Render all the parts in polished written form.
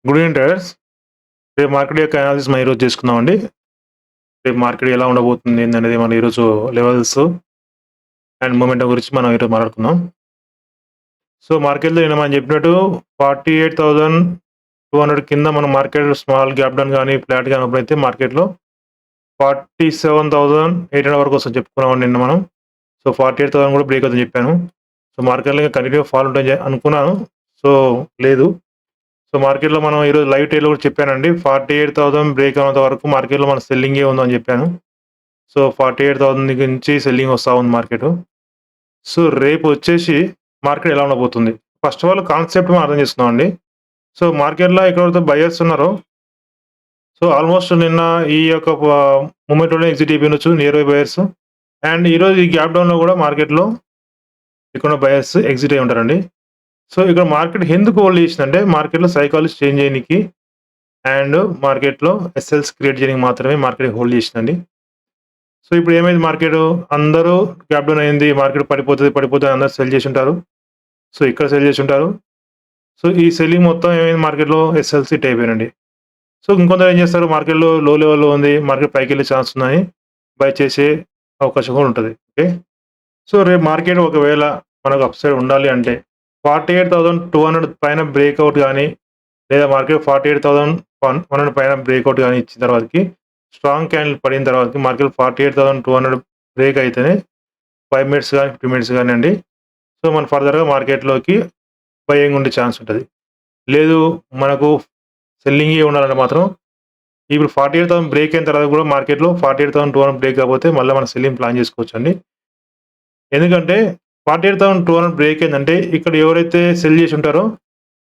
Good evening traders. రేపు market యొక్క analysis మనం ఈరోజు చేసుకుందామండి. రేపు మార్కెట్ ఎలా ఉండబోతుంది ఏందనేది మనం ఈరోజు లెవెల్స్ అండ్ మొమెంటం గురించి మనం ఈరోజు మాట్లాడుకుందాం. సో మార్కెట్‌లో నిన్న మనం చెప్పినట్టు 48,200 కింద మనం మార్కెట్ స్మాల్ గ్యాప్ డౌన్ గాని, ఫ్లాట్ గాని ఓపెన్ అయితే మార్కెట్‌లో 47,800 వరకు వస్తదని చెప్పుకున్నామండి నిన్న మనం. సో 48,000 కూడా బ్రేక్ అవుతుందని చెప్పాను. సో మార్కెట్‌లో ఇంకా కంటిన్యూ ఫాల్ ఉంటదని అనుకున్నాను. సో లేదు. సో మార్కెట్‌లో మనం ఈరోజు లైవ్ ట్రేడ్‌లో కూడా చెప్పానండి. 48,000 బ్రేక్ అవ్వనంత వరకు మార్కెట్‌లో మన సెల్లింగే ఉందని చెప్పాను. సో 48,000 దగ్గర నుంచి సెల్లింగ్ వస్తా ఉంది మార్కెటు. సో రేపు వచ్చేసి మార్కెట్ ఎలా ఉండబోతుంది? ఫస్ట్ ఆఫ్ ఆల్ కాన్సెప్ట్ మనం అర్థం చేసుకుందామండి. సో మార్కెట్‌లో ఎక్కడైతే బయర్స్ ఉన్నారో, సో ఆల్మోస్ట్ నిన్న ఈ యొక్క మూవ్‌మెంట్‌లోనే ఎగ్జిట్ అయిపోయిండొచ్చు నియర్ బై బయర్స్. అండ్ ఈరోజు ఈ గ్యాప్ డౌన్‌లో కూడా మార్కెట్‌లో ఇక్కడున్న బయర్స్ ఎగ్జిట్ అయ్యి ఉంటారండి. సో ఇక్కడ మార్కెట్ ఎందుకు హోల్డ్ చేసిందంటే మార్కెట్‌లో సైకాలజీ చేంజ్ చేయనీకి అండ్ మార్కెట్‌లో ఎస్ఎల్స్ క్రియేట్ చేయడానికి మాత్రమే మార్కెట్ హోల్డ్ చేసిందండి. సో ఇప్పుడు ఏమైంది మార్కెటు అందరూ గ్యాప్ డౌన్ అయింది. మార్కెట్ పడిపోతది, పడిపోతది అందరూ సెల్ చేసుంటారు. సో ఇక్కడ సెల్ చేసుంటారు. సో ఈ సెల్లింగ్ మొత్తం ఏమైంది మార్కెట్‌లో ఎస్ఎల్స్ హిట్ అయిపోయారండి. సో ఇంకొందరు ఏం చేస్తారు మార్కెట్‌లో లో లెవెల్‌లో ఉంది. మార్కెట్ పైకెళ్ళే ఛాన్స్ ఉందని బై చేసే అవకాశం కూడా ఉంటది. ఓకే. సో రేపు మార్కెట్ ఒకవేళ మనకు అప్ సైడ్ ఉండాలి అంటే 48,200 పైన బ్రేక్‌ఔట్ గాని, లేదా మార్కెట్ 48,100 పైన బ్రేక్‌ఔట్ గాని ఇచ్చిన తర్వాతకి స్ట్రాంగ్ క్యాండిల్ పడిన తర్వాతకి మార్కెట్ 48,200 బ్రేక్ అయితేనే 5 మినిట్స్ గాని, 50 మినిట్స్ గానియండి. సో మనం ఫర్దర్‌గా మార్కెట్‌లోకి బయింగ్ ఉండే ఛాన్స్ ఉంటది. లేదు మనకు సెల్లింగే ఉండాలంటే మాత్రం ఇప్పుడు 48,000 బ్రేక్ అయిన తర్వాత కూడా మార్కెట్‌లో 48,200 బ్రేక్ కాకపోతే మళ్ళా మనం సెల్లింగ్ ప్లాన్ చేసుకోవచ్చండి. ఎందుకంటే 48,200 బ్రేక్ అయిందంటే ఇక్కడ ఎవరైతే సెల్ చేసి ఉంటారో,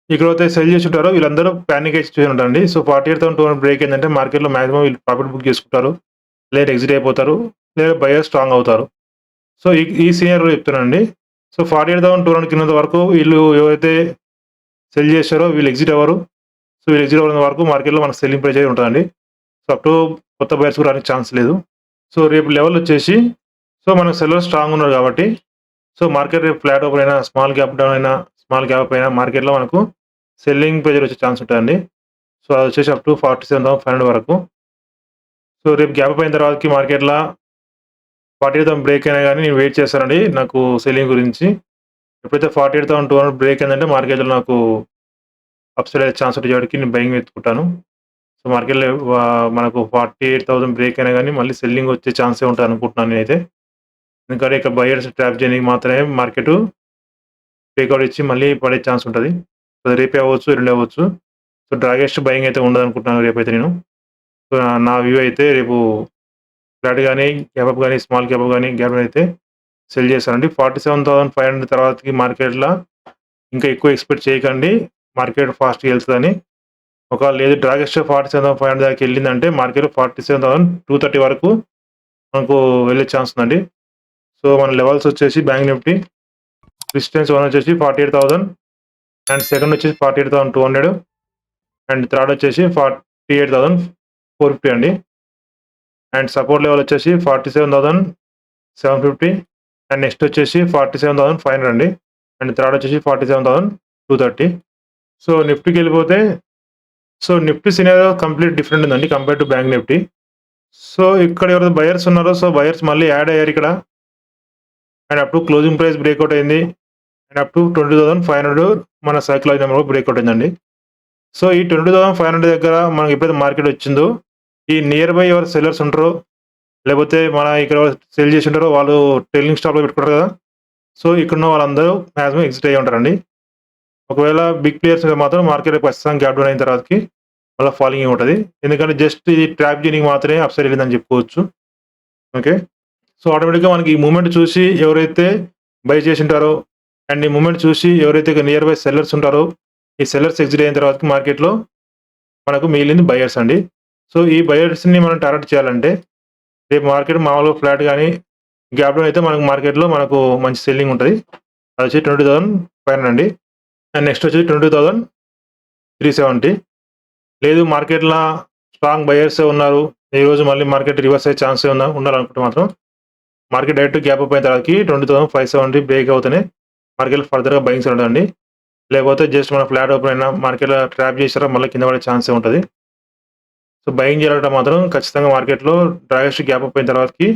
ఇక్కడైతే సెల్ చేసి ఉంటారో వీళ్ళందరూ పానిక్ అయ్యే సిట్యుయేషన్ ఉంటారండి. సో 48,200 బ్రేక్ అయిందంటే మార్కెట్‌లో మాక్సిమం వీళ్ళు ప్రాఫిట్ బుక్ చేసుకుంటారు. లేదా ఎగ్జిట్ అయిపోతారు. లేదా బయర్ స్ట్రాంగ్ అవుతారు. సో ఈ ఈ సినారియోలో చెప్తున్నానండి. సో 48,200 కింద వరకు వీళ్ళు ఎవరైతే సెల్ చేశారో వీళ్ళు ఎగ్జిట్ అవ్వరు. సో వీళ్ళు ఎగ్జిట్ అవ్వనంత వరకు మార్కెట్‌లో మనకు సెల్లింగ్ ప్రెషర్ ఉంటదండి. సో అప్ టు కొత్త బయర్స్ కూడా రానికి ఛాన్స్ లేదు. సో రేపు లెవెల్ వచ్చేసి సో మనకు సెల్లర్ స్ట్రాంగ్ ఉన్నారు కాబట్టి సో మార్కెట్ రేపు ఫ్లాట్ ఓపెన్ అయినా, స్మాల్ గ్యాప్ డౌన్ అయినా, స్మాల్ గ్యాప్ అయినా మార్కెట్‌లో మనకు సెల్లింగ్ ప్రెషర్ వచ్చే ఛాన్స్ ఉంటదండి. సో అదొచ్చేసి అప్ టు 47,500 వరకు. సో రేపు గ్యాప్ అప్ అయిన తర్వాతకి మార్కెట్‌ల 48,000 బ్రేక్ అయినా గాని నేను వెయిట్ చేస్తానండి నాకు సెల్లింగ్ గురించి. ఎప్పుడైతే 48,200 బ్రేక్ అయిందంటే మార్కెట్‌లో నాకు అప్ సైడ్ అయ్యే ఛాన్స్ వచ్చేటికి నేను బయింగ్ వెతుక్కుంటాను. సో మార్కెట్‌లో మనకు 48,000 బ్రేక్ అయినా గాని మళ్ళీ సెల్లింగ్ వచ్చే ఛాన్సే ఉంటదనుకుంటున్నాను నేనైతే. ఎందుకంటే ఇక్కడ బయర్స్ ట్రాప్ చేయనికి మాత్రమే మార్కెటు బ్రేక్‌ఔట్ ఇచ్చి మళ్ళీ పడే ఛాన్స్ ఉంటది. అది రేపే అవ్వచ్చు, ఎల్లుండి అవ్వచ్చు. సో డ్రాగెస్ట్ బయింగ్ అయితే ఉండదనుకుంటున్నాను రేపైతే నేను. సో నా వ్యూ అయితే రేపు ఫ్లాట్ గాని, గ్యాప్ అప్ గాని, స్మాల్ గ్యాప్ అప్ గాని, గ్యాప్ డౌన్ అయితే సెల్ చేశానండి. 47,500 తర్వాతకి మార్కెట్‌ల ఇంకా ఎక్కువ ఎక్స్‌పెక్ట్ చేయకండి. మార్కెట్ ఫాస్ట్‌గా ఎళ్తదని. ఒకవేళ లేదు డ్రాగెస్ట్ 47,500 దాకా ఎళ్ళిందంటే మార్కెట్ 47,230 వరకు మనకు వెళ్ళే ఛాన్స్ ఉందండి. సో మన లెవెల్స్ వచ్చేసి బ్యాంక్ నిఫ్టీ రెసిస్టెన్స్ 1 వచ్చేసి 48,000 అండ్ సెకండ్ వచ్చేసి 48,200 అండ్ థర్డ్ వచ్చేసి 48,450 అండి. అండ్ సపోర్ట్ లెవెల్ వచ్చేసి 47,750 అండ్ నెక్స్ట్ వచ్చేసి 47,500 అండి. అండ్ థర్డ్ వచ్చేసి 47,230. సో నిఫ్టీకెళ్ళిపోతే so Nifty scenario complete different ఉందండి compare to bank Nifty. So ఇక్కడ ఎవరైతే బయర్స్ ఉన్నారో సో బయర్స్ మళ్ళీ యాడ్ అయ్యారు ఇక్కడ. And up to closing price breakout అయింది. అండ్ అప్ టు 20,500 మన సైకలాజికల్ నెంబర్ బ్రేక్‌ఔట్ అయిందండి. సో ఈ 20,500 దగ్గర మనకి ఎప్పుడైతే మార్కెట్ వచ్చిందో ఈ నియర్ బై ఎవరు సెల్లర్స్ ఉంటారో లేకపోతే మన ఇక్కడ సెల్ చేసి ఉంటారో వాళ్ళు ట్రైలింగ్ స్టాప్‌లో పెట్టుకుంటారు కదా! సో ఇక్కడున్న వాళ్ళందరూ మాక్సిమం ఎగ్జిట్ అయ్యి ఉంటారండి. ఒకవేళ బిగ్ ప్లేయర్స్ మాత్రం మార్కెట్ ఖచ్చితంగా గ్యాప్ డౌన్ అయిన తర్వాతకి మళ్ళా ఫాలింగే ఉంటది. ఎందుకంటే జస్ట్ ఇది ట్రాప్ చేయనికి మాత్రమే అప్ సైడ్ ఎళ్ళిందని చెప్పుకోవచ్చు. ఓకే. సో ఆటోమేటిక్‌గా మనకి ఈ మూవ్‌మెంట్ చూసి ఎవరైతే బై చేసుంటారో అండ్ ఈ మూవ్‌మెంట్ చూసి ఎవరైతే నియర్ బై సెల్లర్స్ ఉంటారో ఈ సెల్లర్స్ ఎగ్జిట్ అయిన తర్వాతకి మార్కెట్‌లో మనకు మిగిలింది బయర్స్ అండి. సో ఈ బయర్స్‌ని మనం టార్గెట్ చేయాలంటే రేపు మార్కెట్ మామూలుగా ఫ్లాట్ గాని గ్యాప్ డౌన్ అయితే మనకు మార్కెట్‌లో మనకు మంచి సెల్లింగ్ ఉంటది. అదొచ్చి 20,500 అండి. అండ్ నెక్స్ట్ వచ్చేసి 20,370. లేదు మార్కెట్‌ల స్ట్రాంగ్ బయర్సే ఉన్నారు. ఈరోజు మళ్ళీ మార్కెట్ రివర్స్ అయ్యే ఛాన్సే ఉండాలనుకుంటే మాత్రం మార్కెట్ డైరెక్ట్ గ్యాప్ అప్ అయిన తర్వాతకి 20,570 బ్రేక్ అవుతేనే మార్కెట్ ఫర్దర్‌గా బయింగ్స్ ఉంటదండి. లేకపోతే జస్ట్ మన ఫ్లాట్ ఓపెన్ అయినా మార్కెట్‌లో ట్రాప్ చేసారా మళ్ళీ కింద పడే ఛాన్సే ఉంటది. సో బయింగ్ చేయాలంటే మాత్రం ఖచ్చితంగా మార్కెట్‌లో డ్రాగెస్ట్ గ్యాప్ అప్ అయిన తర్వాతకి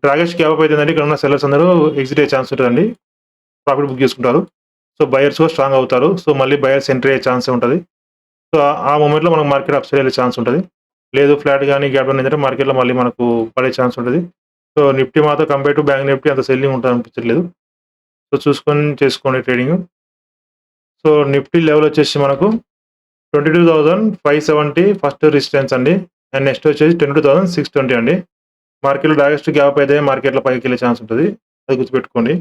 డ్రాగెస్ట్ గ్యాప్ అప్ అయితుందంటే ఇక్కడ ఉన్న సెల్లర్స్ అందరూ ఎగ్జిట్ అయ్యే ఛాన్స్ ఉంటదండి. ప్రాఫిట్ బుక్ చేసుకుంటారు. సో బయర్స్ కూడా స్ట్రాంగ్ అవుతారు. సో మళ్ళీ బయర్స్ ఎంట్రీ అయ్యే ఛాన్సే ఉంటది. సో ఆ మొమెంట్‌లో మనకు మార్కెట్ అప్ సైడ్ వెళ్ళే ఛాన్స్ ఉంటది. లేదు ఫ్లాట్ గాని గ్యాప్ డౌన్ అయిందంటే మార్కెట్‌లో మళ్ళీ మనకు పడే ఛాన్స్ ఉంటది. సో నిఫ్టీ మాత్రం కంపేర్ టు బ్యాంక్ నిఫ్టీ అంత సెల్లింగ్ ఉంటదనిపించట్లేదు. సో చూసుకొని చేసుకోండి ట్రేడింగు. సో నిఫ్టీ లెవెల్ వచ్చేసి మనకు 22,570 ఫస్ట్ రెసిస్టెన్స్ అండి. అండ్ నెక్స్ట్ వచ్చేసి 22,620 అండి. మార్కెట్‌లో డాగెస్ట్ గ్యాప్ అయితే మార్కెట్‌లో పైకెళ్ళే ఛాన్స్ ఉంటది. అది గుర్తుపెట్టుకోండి.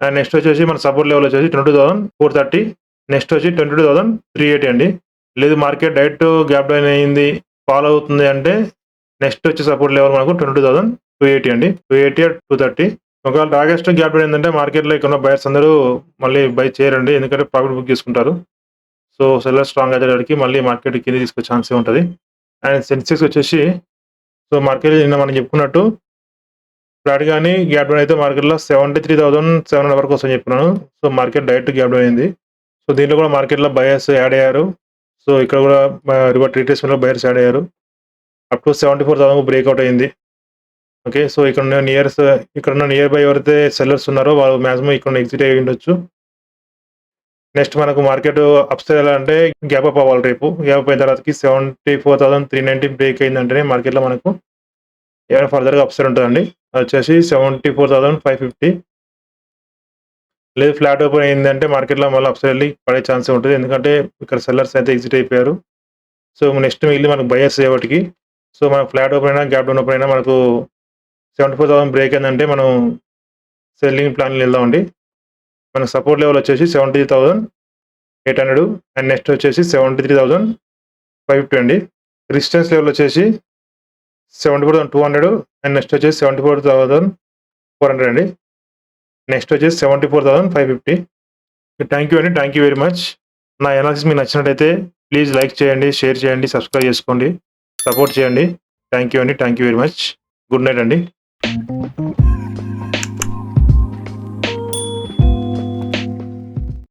అండ్ నెక్స్ట్ వచ్చేసి మన సపోర్ట్ లెవెల్ వచ్చేసి 22,430 నెక్స్ట్ వచ్చి 22,380 అండి. లేదు మార్కెట్ డైరెక్ట్ గ్యాప్ డౌన్ అయింది, ఫాలో అవుతుంది అంటే నెక్స్ట్ వచ్చే సపోర్ట్ లెవెల్ మనకు 22,280 అండి. 280 ఆర్ 230 ఒకవేళ డాగెస్ట్ గ్యాప్ డౌన్ అయిందంటే మార్కెట్‌లో ఇక్కడ ఉన్న బయర్స్ అందరూ మళ్ళీ బై చేయరండి. ఎందుకంటే ప్రాఫిట్ బుక్ చేసుకుంటారు. సో సెల్లర్ స్ట్రాంగ్ అయ్యేటప్పటికి మళ్ళీ మార్కెట్ కిందకి తీసుకొచ్చే ఛాన్సే ఉంటది. అండ్ సెన్సెక్స్ వచ్చేసి సో మార్కెట్ నిన్న మనం చెప్పుకున్నట్టు ఫ్లాట్ గాని గ్యాప్ డౌన్ అయితే మార్కెట్‌లో 73,700 వరకు వస్తదని చెప్పినాను. So market direct gap down అయింది. సో దీంట్లో కూడా మార్కెట్‌లో బయర్స్ యాడ్ అయ్యారు. సో ఇక్కడ కూడా రివర్స్ రీట్రేస్‌మెంట్‌లో బయర్స్ యాడ్ అయ్యారు. అప్ టు 74,000 బ్రేక్‌ఔట్ అయింది. ఓకే. సో ఇక్కడున్న నియర్ బై ఎవరైతే సెల్లర్స్ ఉన్నారో వాళ్ళు మాక్సిమం ఇక్కడ ఎగ్జిట్ అయ్యి ఉండొచ్చు. నెక్స్ట్ మనకు మార్కెట్ అప్ సైడ్ ఎలా అంటే గ్యాప్ అప్ అవ్వాలి రేపు. గ్యాప్ అప్ అయిన తర్వాతకి 74,390 బ్రేక్ అయిందంటేనే మార్కెట్‌లో మనకు ఏమైనా ఫర్దర్‌గా అప్ సైడ్ ఉంటదండి. వచ్చేసి 74,550 లేదు ఫ్లాట్ ఓపెన్ అయిందంటే మార్కెట్‌లో మళ్ళీ అప్ సైడ్ ఎళ్లి పడే ఛాన్సే ఉంటది. ఎందుకంటే ఇక్కడ సెల్లర్స్ అయితే ఎగ్జిట్ అయిపోయారు. సో నెక్స్ట్ మిగిలింది మనకు బయర్స్ రేపటికి. సో మనకు ఫ్లాట్ ఓపెన్ అయినా, గ్యాప్ డౌన్ ఓపెన్ అయినా మనకు 74,000 బ్రేక్ అయిందంటే మనం సెల్లింగ్ ప్లాన్‌లో వెళ్దామండి. మన సపోర్ట్ లెవెల్ వచ్చేసి 73,800 అండ్ నెక్స్ట్ వచ్చేసి 73,550 అండి. రెసిస్టెన్స్ లెవెల్ వచ్చేసి 74,200 అండ్ నెక్స్ట్ వచ్చేసి 74,400 అండి. నెక్స్ట్ వచ్చేసి 74,550. థ్యాంక్ యూ అండి. Thank you very much. నా అనాలిసిస్ మీకు నచ్చినట్టయితే ప్లీజ్ లైక్ చేయండి, షేర్ చేయండి, సబ్స్క్రైబ్ చేసుకోండి, సపోర్ట్ చేయండి. థ్యాంక్ యూ అండి. Thank you very much. Good night అండి.